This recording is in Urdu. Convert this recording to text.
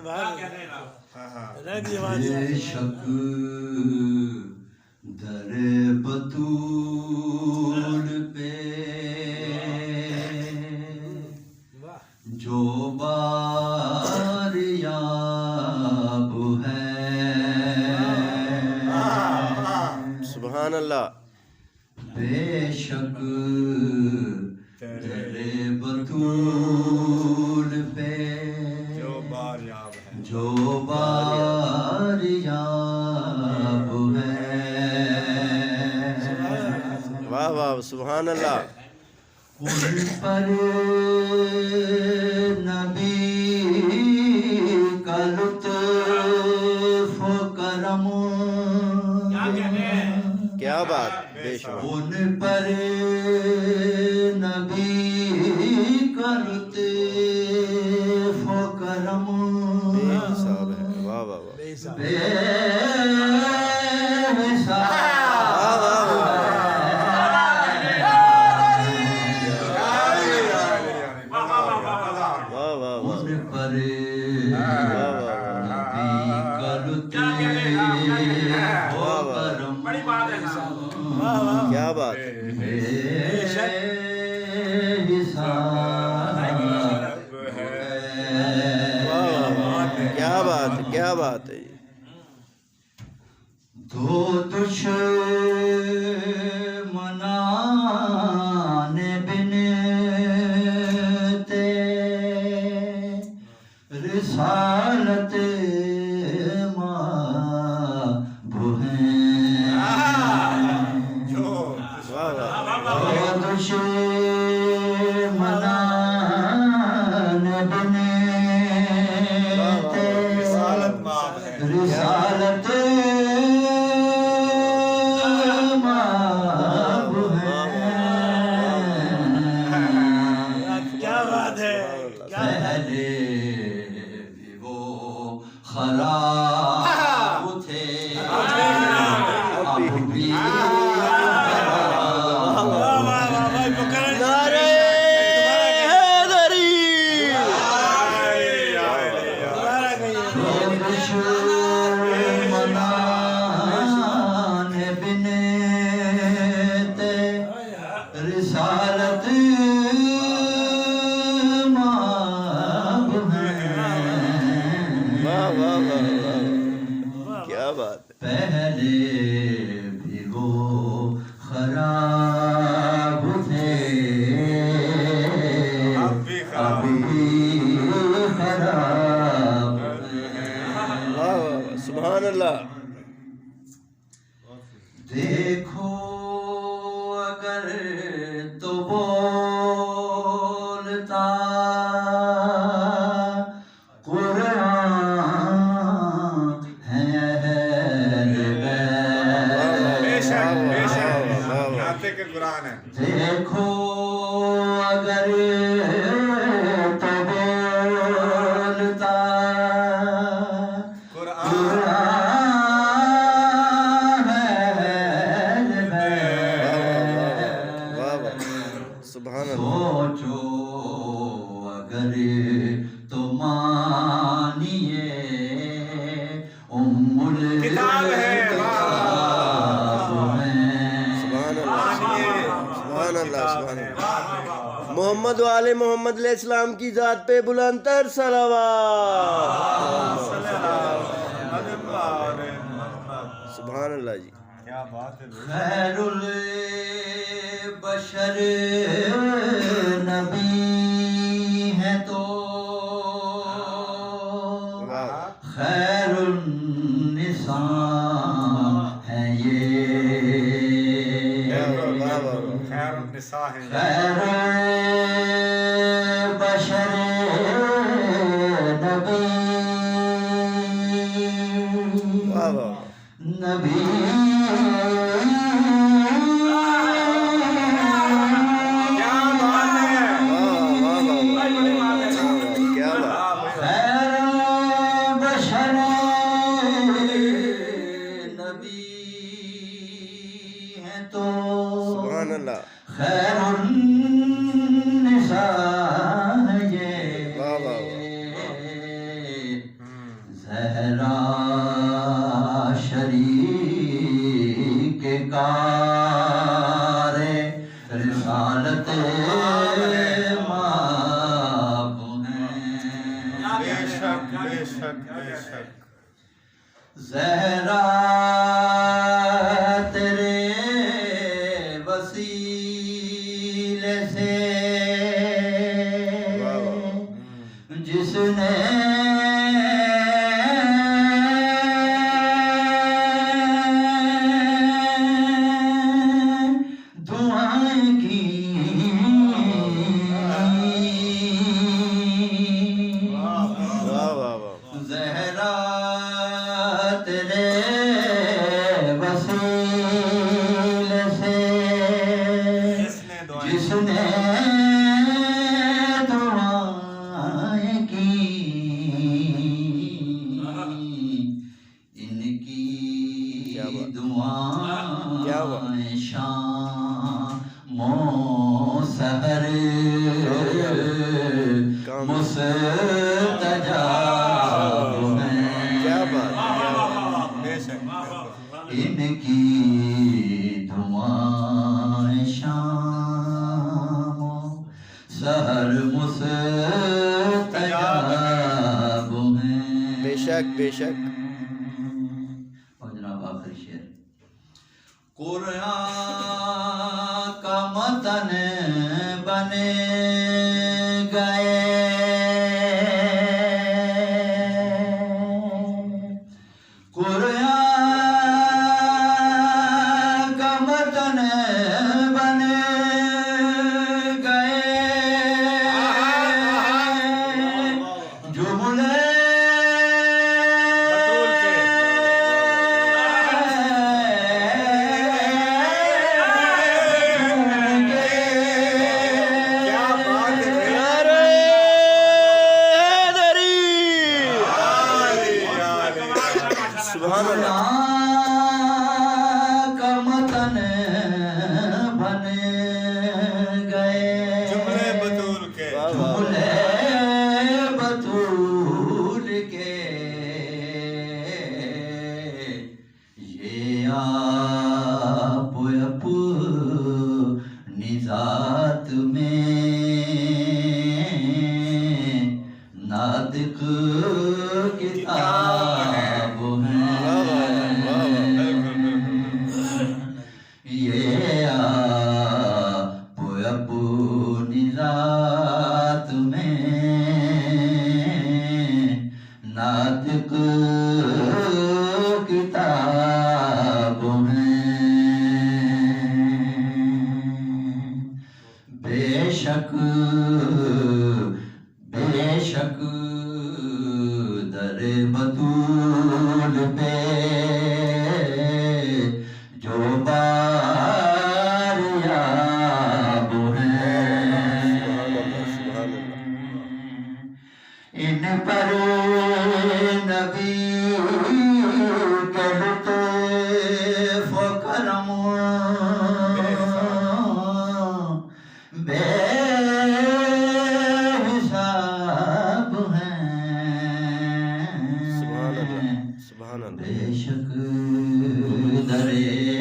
بے شک در بطول پہ جو بار یاب ہے، سبحان اللہ، بے شک در بطول پہ جو بار یاب ہے، واہ واہ، سبحان اللہ، ان پر نبی کا لطف و کرم، کیا بات، بے شمار، ان پر نبی کا لطف و کرم بے حساب ہے، واہ واہ واہ، بے حساب کیا بات، کیا بات، کیا بات ہے، دو دشمنان بنتے رسالت رسالت ماب ہے، کیا بات ہے، پہلے بھی وہ خراب تھے، اب بھی رسالت ماب ہے، واہ واہ واہ واہ، کیا بات ہے، پہلے بھی وہ خراب تھے، ابھی خراب ہیں، واہ واہ، سبحان اللہ، دیکھو اگر تو بولتا قرآن ہے اہل بیت، دیکھو اگر تو بولتا قرآن ہے اہل بیت، سبحان اللہ، سوچو اگر تو مانیے ام الکتاب ہے، سبحان اللہ، سبحان اللہ، سبحان اللہ، محمد و آل محمد علیہ السلام کی ذات پہ بلند تر صلوات، سبحان اللہ جی، خیر البشر نبی ہے تو خیر النساء ہے یہ، خیر البشر نبی نبی خیر النساء یہ، زہرا شریک کار رسالت ماب ہیں بے شک بے شک بے شک زہرا تیرے وسیلے سے جس نے دعائیں کی واہ واہ واہ زہرا تیرے وسیلے سے جس نے دعائیں کی ان کی کیا بات؟ کیا بات؟ دعائیں شام و سحر کام مستجاب ہیں کیا بات بے شک ان کی دعائیں شام و سحر مستجاب ہیں بے شک بے شک اور جناب آخری شعر قرآن کا متن بنے گئے قرآن کا متن بنے گئے جملے کیا بات ہے نعرہ حیدری سبحان اللہ قرآن کا متن بن گئے جملے بطول کے واہ واہ جملے بطول کے یہ آپ اپنی ذات میں ناطق کتاب ہیں یہ آپ اپنی ذات میں ناطق کتاب ہیں بے شک در بطول پہ جو باریاب ہیں سبحان اللہ ان پر نبی کے لطف و کرم بے حساب ہیں سبحان اللہ سبحان اللہ بے شک درے